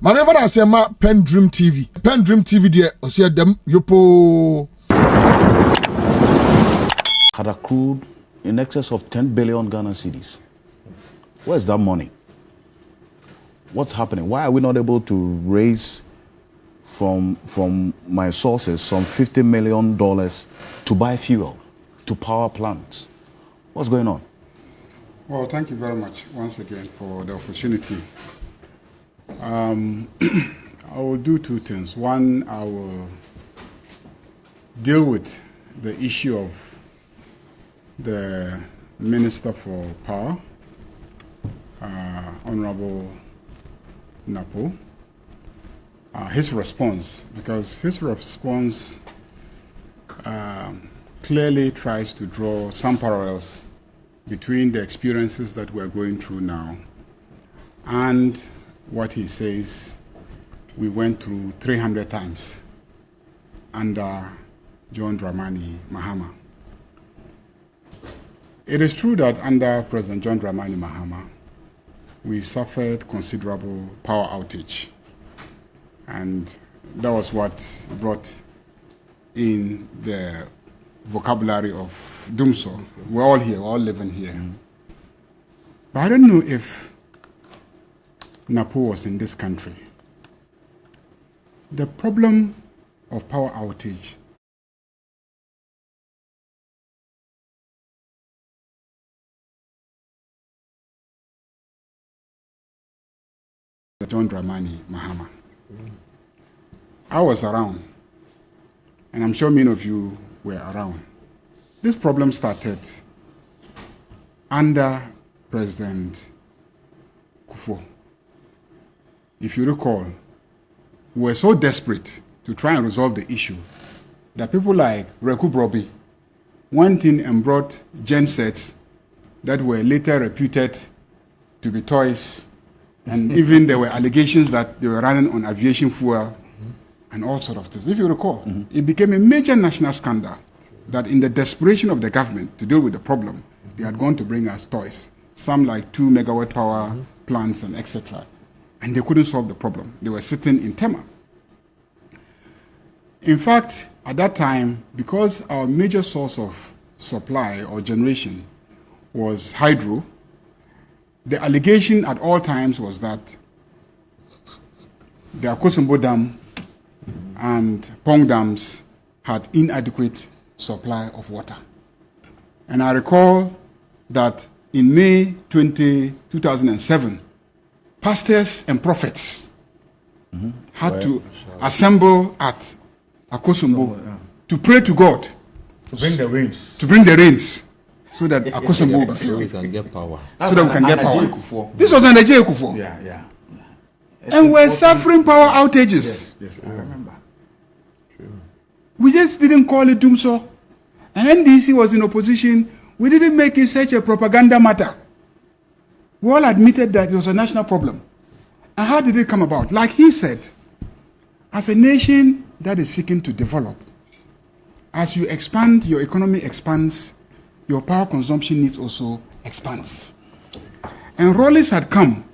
My never I say ma PENDREAM TV. PENDREAM TV there, I see them yopo. Had accrued in excess of 10 billion Ghana cedis. Where's that money? What's happening? Why are we not able to raise from my sources some $50 million to buy fuel, to power plants? What's going on? Well, thank you very much once again for the opportunity. I will do two things. One, I will deal with the issue of the Minister for Power, Honorable Napo, his response, because his response clearly tries to draw some parallels between the experiences that we're going through now and what he says we went through 300 times under John Dramani Mahama. It is true that under President John Dramani Mahama, we suffered considerable power outage. And that was what brought in the vocabulary of Dumsor. We're all here, we're all living here. But I don't know if Napo was in this country. The problem of power outage John Dramani Mahama. I was around, and I'm sure many of you were around. This problem started under President Kufuor. If you recall, we were so desperate to try and resolve the issue that people like Reku Broby went in and brought gensets that were later reputed to be toys, and even there were allegations that they were running on aviation fuel and all sorts of things. If you recall, it became a major national scandal that in the desperation of the government to deal with the problem, they had gone to bring us toys, some like 2 megawatt power plants and etc. And they couldn't solve the problem. They were sitting in Tema. In fact, at that time, because our major source of supply or generation was hydro, the allegation at all times was that the Akosombo Dam and Pong dams had inadequate supply of water. And I recall that in May 2007, pastors and prophets had to assemble at Akosombo to pray to God To bring the rains. So that Akosombo will be filled. We can get power. So that we can get power. This was under J. Kufuor. Yeah. And we're suffering power outages. Yes, I remember. We just didn't call it Dumsor. And NDC was in opposition. We didn't make it such a propaganda matter. We all admitted that it was a national problem. And how did it come about? Like he said, as a nation that is seeking to develop, as you expand, your economy expands, your power consumption needs also expands. And Rawlings had come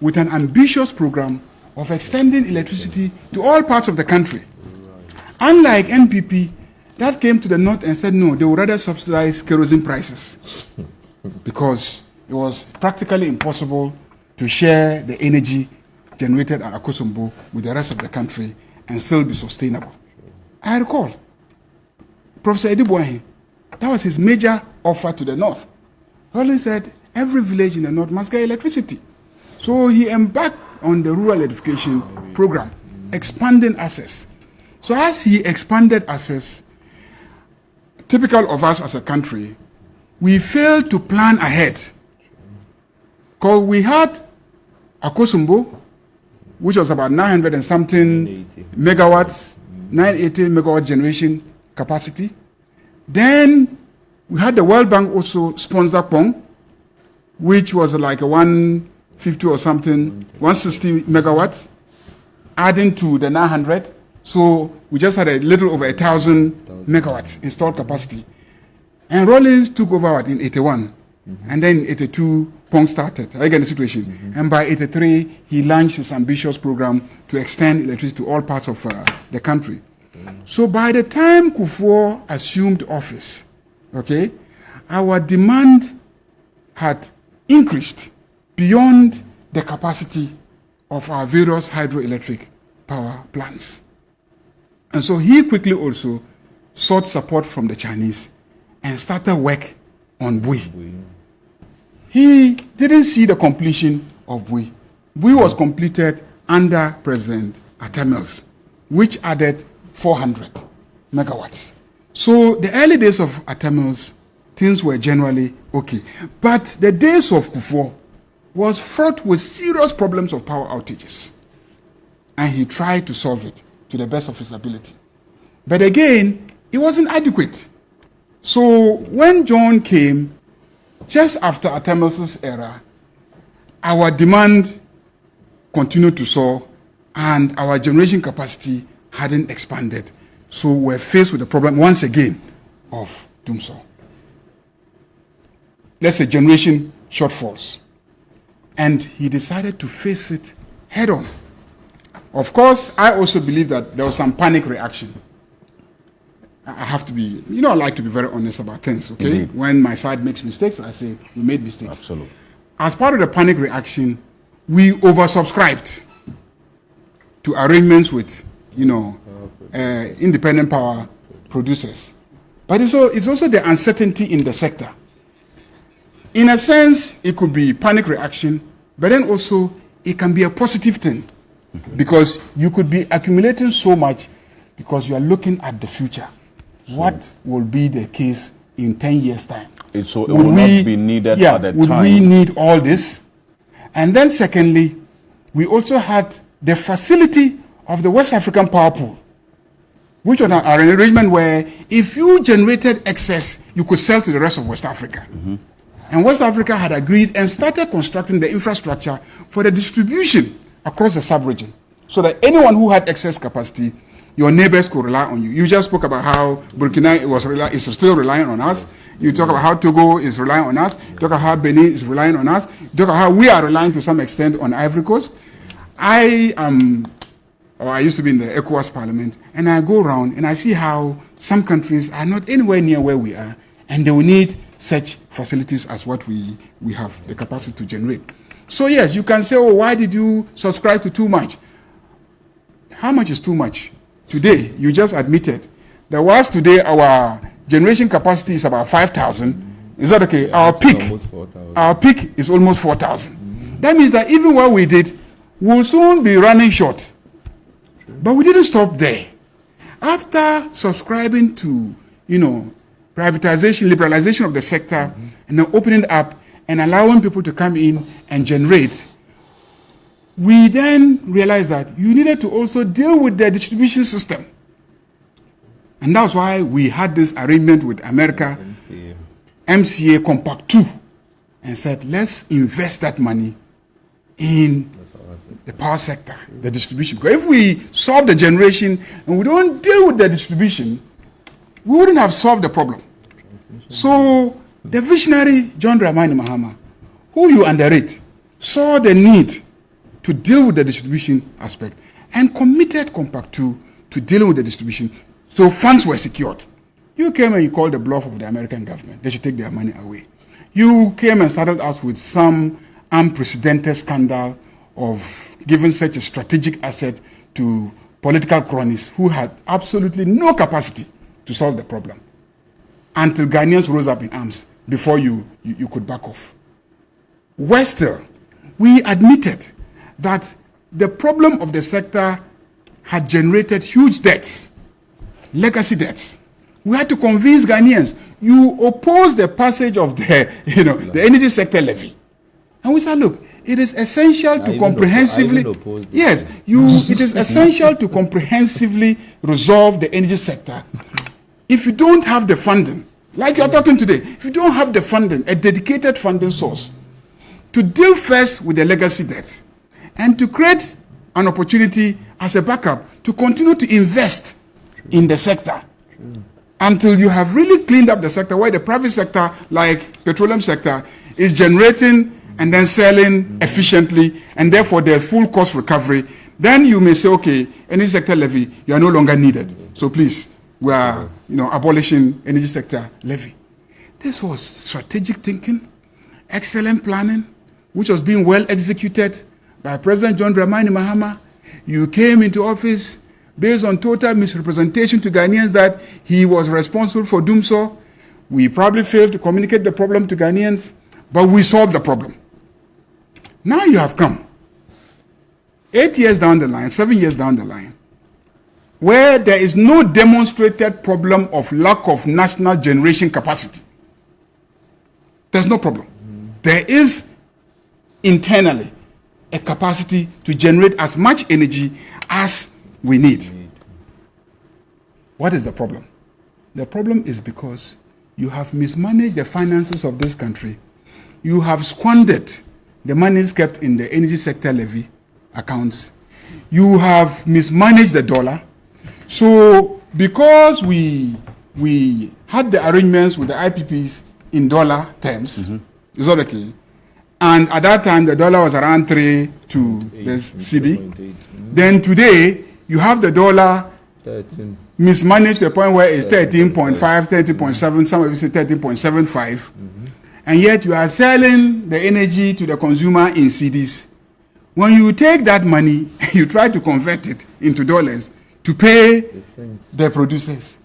with an ambitious program of extending electricity to all parts of the country. Unlike NPP, that came to the north and said no, they would rather subsidize kerosene prices because it was practically impossible to share the energy generated at Akosombo with the rest of the country and still be sustainable. I recall Professor Edibuahi, that was his major offer to the north. Rawlings said every village in the north must get electricity. So he embarked on the rural electrification program, expanding access. So as he expanded access, typical of us as a country, we failed to plan ahead. Because we had Akosombo, which was about 900 and something megawatts, 980 megawatt generation capacity. Then we had the World Bank also sponsor Pong, which was like a 150 or something, 160 megawatts, adding to the 900. So we just had a little over 1,000 megawatts installed capacity. And Rawlings took over in 81. And then in 82, Pong started. I get the situation. And by 83, he launched his ambitious program to extend electricity to all parts of the country. So by the time Kufuor assumed office, okay, our demand had increased beyond the capacity of our various hydroelectric power plants. And so he quickly also sought support from the Chinese and started work on Bui. He didn't see the completion of Bui. Bui was completed under President Atamels, which added 400 megawatts. So the early days of Atamels, things were generally okay. But the days of Kufuor was fraught with serious problems of power outages. And he tried to solve it to the best of his ability. But again, it wasn't adequate. So when John came, just after Atamels' era, our demand continued to soar and our generation capacity hadn't expanded. So we're faced with the problem once again of Dumsor. Let's say generation shortfalls. And he decided to face it head on. Of course, I also believe that there was some panic reaction. I have to be, I like to be very honest about things, okay? Indeed. When my side makes mistakes, I say, we made mistakes. Absolutely. As part of the panic reaction, we oversubscribed to arrangements with, independent power producers. But it's also the uncertainty in the sector. In a sense, it could be panic reaction, but then also it can be a positive thing because you could be accumulating so much because you are looking at the future. What will be the case in 10 years' time? It will not be needed at the time. Would we need all this? And then secondly, we also had the facility of the West African Power Pool, which was an arrangement where if you generated excess, you could sell to the rest of West Africa. And West Africa had agreed and started constructing the infrastructure for the distribution across the sub-region so that anyone who had excess capacity, your neighbors could rely on you. You just spoke about how Burkina is still relying on us. You talk about how Togo is relying on us. You talk about how Benin is relying on us. You talk about how we are relying to some extent on Ivory Coast. I used to be in the ECOWAS Parliament, and I go around and I see how some countries are not anywhere near where we are, and they will need such facilities as what we have the capacity to generate. So yes, you can say, oh, why did you subscribe to too much? How much is too much? Today, you just admitted that whilst today our generation capacity is about 5,000, is that okay? Yeah, Our peak is almost 4,000. That means that even what we did, we'll soon be running short. But we didn't stop there. After subscribing to, privatization, liberalization of the sector, and then opening it up and allowing people to come in and generate, we then realized that you needed to also deal with the distribution system. And that's why we had this arrangement with America, MCA Compact 2, and said, let's invest that money in the power sector, the distribution. Because if we solve the generation and we don't deal with the distribution, we wouldn't have solved the problem. So the visionary John Dramani Mahama, who you underrate, saw the need to deal with the distribution aspect and committed Compact 2 to dealing with the distribution. So funds were secured. You came and you called the bluff of the American government. They should take their money away. You came and started us with some unprecedented scandal of giving such a strategic asset to political cronies who had absolutely no capacity to solve the problem until Ghanaians rose up in arms before you could back off. Worse still, we admitted that the problem of the sector had generated huge debts, legacy debts. We had to convince Ghanaians, you oppose the passage of the energy sector levy. And we said, look, it is essential to comprehensively, it is essential to comprehensively resolve the energy sector. If you don't have the funding, like you're talking today, if you don't have the funding, a dedicated funding source, to deal first with the legacy debts and to create an opportunity as a backup to continue to invest in the sector until you have really cleaned up the sector where the private sector, like petroleum sector, is generating and then selling efficiently, and therefore there's full cost recovery, then you may say, okay, energy sector levy, you are no longer needed. So please, we are abolishing energy sector levy. This was strategic thinking, excellent planning, which was being well executed by President John Dramani Mahama. You came into office based on total misrepresentation to Ghanaians that he was responsible for Dumsor. We probably failed to communicate the problem to Ghanaians, but we solved the problem. Now you have come 8 years down the line, 7 years down the line, where there is no demonstrated problem of lack of national generation capacity. There's no problem. There is internally a capacity to generate as much energy as we need. What is the problem? The problem is because you have mismanaged the finances of this country. You have squandered the monies kept in the energy sector levy accounts. You have mismanaged the dollar. So because we had the arrangements with the IPPs in dollar terms, is that okay? And at that time, the dollar was around 3 to the CD. Then today, you have the dollar 13. mismanaged to the point where it's 13.5, 13.7, some of you say 13.75. And yet you are selling the energy to the consumer in CDs. When you take that money, you try to convert it into dollars to pay the producers.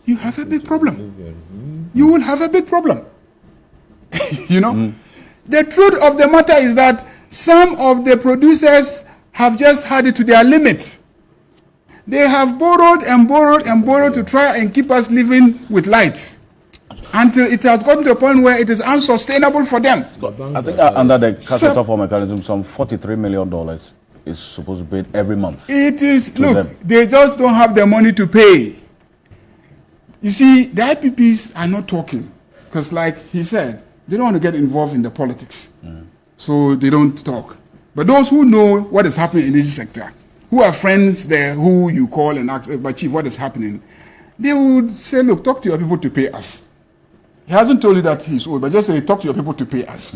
You have a big problem. You will have a big problem. The truth of the matter is that some of the producers have just had it to their limit. They have borrowed and borrowed and borrowed to try and keep us living with light until it has gotten to a point where it is unsustainable for them. I think under the capital for mechanism, some $43 million is supposed to be paid every month. It is, look, they just don't have the money to pay. You see, the IPPs are not talking because, like he said, they don't want to get involved in the politics. So they don't talk. But those who know what is happening in the energy sector, who are friends there, who you call and ask, but Chief, what is happening? They would say, look, talk to your people to pay us. He hasn't told you that he's old, but just say, talk to your people to pay us.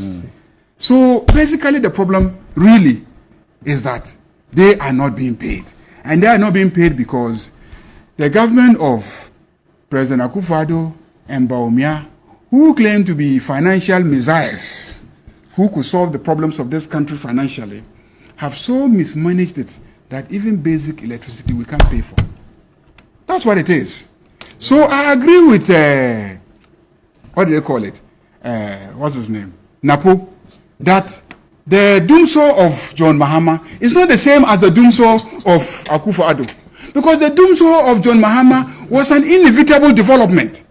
So basically the problem really is that they are not being paid. And they are not being paid because the government of President Akufo-Addo and Bawumia, who claim to be financial messiahs, who could solve the problems of this country financially, have so mismanaged it that even basic electricity we can't pay for. That's what it is. So I agree with, what do they call it? What's his name? Napo, that the Dumsor of John Mahama is not the same as the Dumsor of Akufo-Addo. Because the Dumsor of John Mahama was an inevitable development.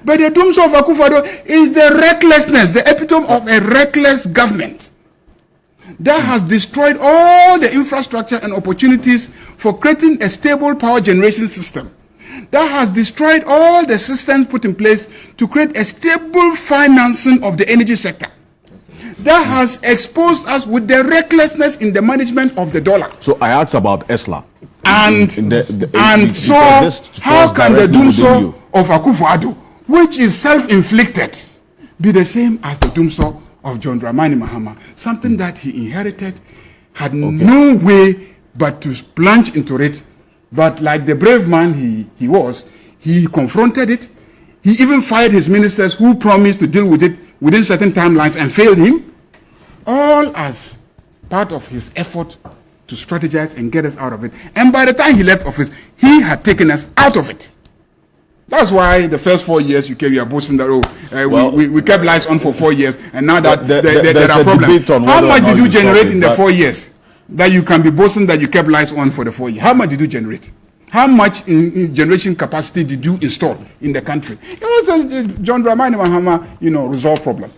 But the Dumsor of Akufo-Addo is the recklessness, the epitome of a reckless government that has destroyed all the infrastructure and opportunities for creating a stable power generation system. That has destroyed all the systems put in place to create a stable financing of the energy sector. That has exposed us with the recklessness in the management of the dollar. So I asked about ESLA. And so how can the Dumsor of Akufo-Addo, which is self-inflicted, be the same as the Dumsor of John Dramani Mahama, something that he inherited, had no way but to plunge into it. But like the brave man he was, he confronted it. He even fired his ministers who promised to deal with it within certain timelines and failed him, all as part of his effort to strategize and get us out of it. And by the time he left office, he had taken us out of it. That's why the first 4 years you are boasting that we kept lights on for 4 years, and now that there are problems. How much did you generate in the 4 years that you can be boasting that you kept lights on for the 4 years? How much did you generate? How much in generation capacity did you install in the country? It was John Dramani Mahama, resolve problem.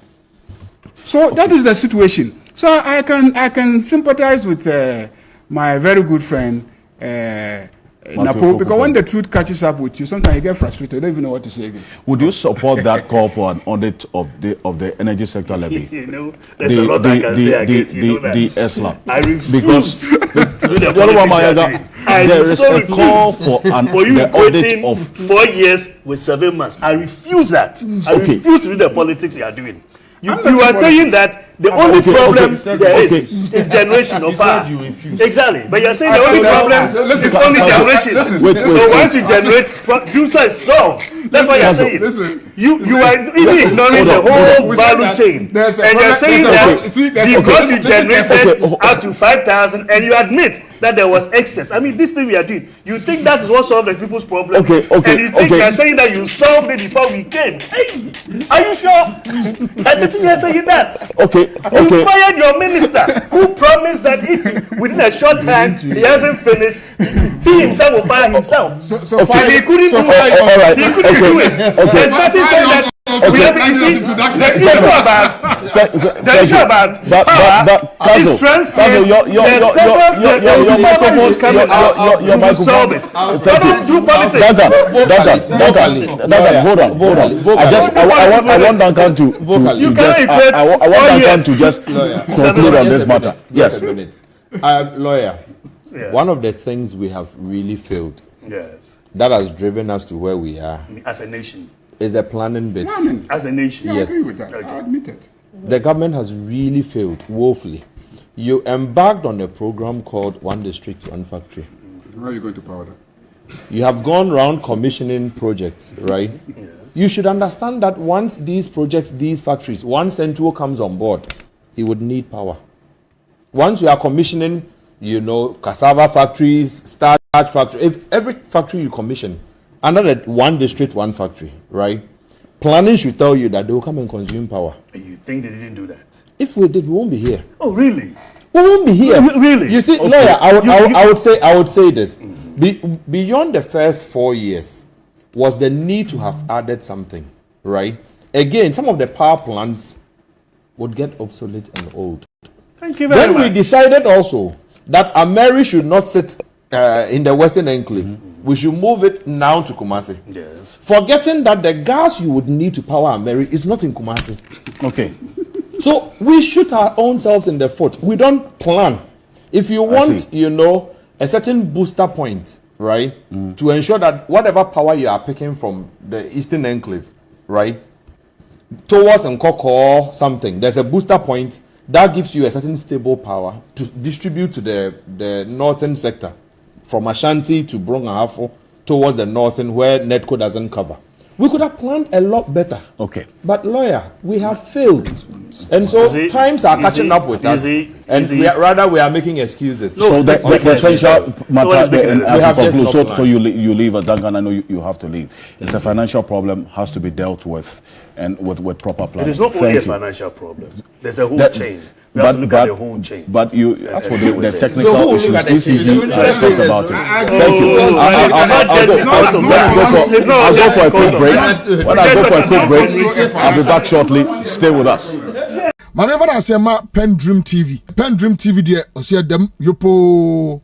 So that is the situation. So I can sympathize with my very good friend Napo, because when the truth catches up with you, sometimes you get frustrated. You don't even know what to say again. Would you support that call for an audit of the energy sector levy? There's a lot I can say against you. The ESLA. I refuse because to do the politics. there is a call for an audit of 4 years with 7 months. I refuse that. I refuse to do the politics you are doing. You are saying that The only problem there okay. is generation of power. You refuse. Exactly. But you're saying the only problem is only generation. So once you generate, Dumsor is solved. That's what you're saying. You are even ignoring the whole value chain. And you're saying that because you generated up to 5,000 and you admit that there was excess. I mean, this thing we are doing, you think that is what solved the people's problem? Okay, and you think you're saying that you solved it before we came. Hey, are you sure? I'm sitting here saying that. You fired your minister who promised that if within a short time he hasn't finished, he himself will fire himself. So he couldn't do it. He couldn't do it. There's nothing saying that. We have to see the issue about power is transient. Your microphone solve it. Don't do politics. Hold on. I want Duncan to just conclude on this matter. Yes. Lawyer, one of the things we have really failed, that has driven us to where we are as a nation, is the planning bit. As a nation, I agree with that. I admit it. The government has really failed woefully. You embarked on a program called One District, One Factory. How are you going to power that? You have gone around commissioning projects, right? You should understand that once these projects, these factories, once Central comes on board, he would need power. Once you are commissioning, cassava factories, starch factory, if every factory you commission, under the One District, One Factory, right? Planning should tell you that they will come and consume power. And you think they didn't do that? If we did, we won't be here. Oh, really? We won't be here. Really? You see, lawyer, I would say this. Beyond the first 4 years was the need to have added something, right? Again, some of the power plants would get obsolete and old. Thank you very much. Then we decided also that Ameri should not sit in the Western Enclave. We should move it now to Kumasi. Yes. Forgetting that the gas you would need to power Ameri is not in Kumasi. Okay. So we shoot our own selves in the foot. We don't plan. If you want, a certain booster point, right, to ensure that whatever power you are picking from the Eastern Enclave, right, towards Nkoko or something, there's a booster point that gives you a certain stable power to distribute to the northern sector, from Ashanti to Brong-Ahafo towards the northern where NETCO doesn't cover. We could have planned a lot better. Okay. But lawyer, we have failed. And so times are catching up with us. And we are making excuses. So the essential matter, so you leave, Duncan, I know you have to leave. It's a financial problem, has to be dealt with, and with proper planning. It is not only a financial problem. There's a whole chain. We have to look at the whole chain. But you, as for the technical issues, ECG has talked about it. Thank you. I'll go for a quick break. When I go for a quick break, I'll be back shortly. Stay with us. My name is PENDREAM TV. PENDREAM TV, dear, Osia Dem, Yopo.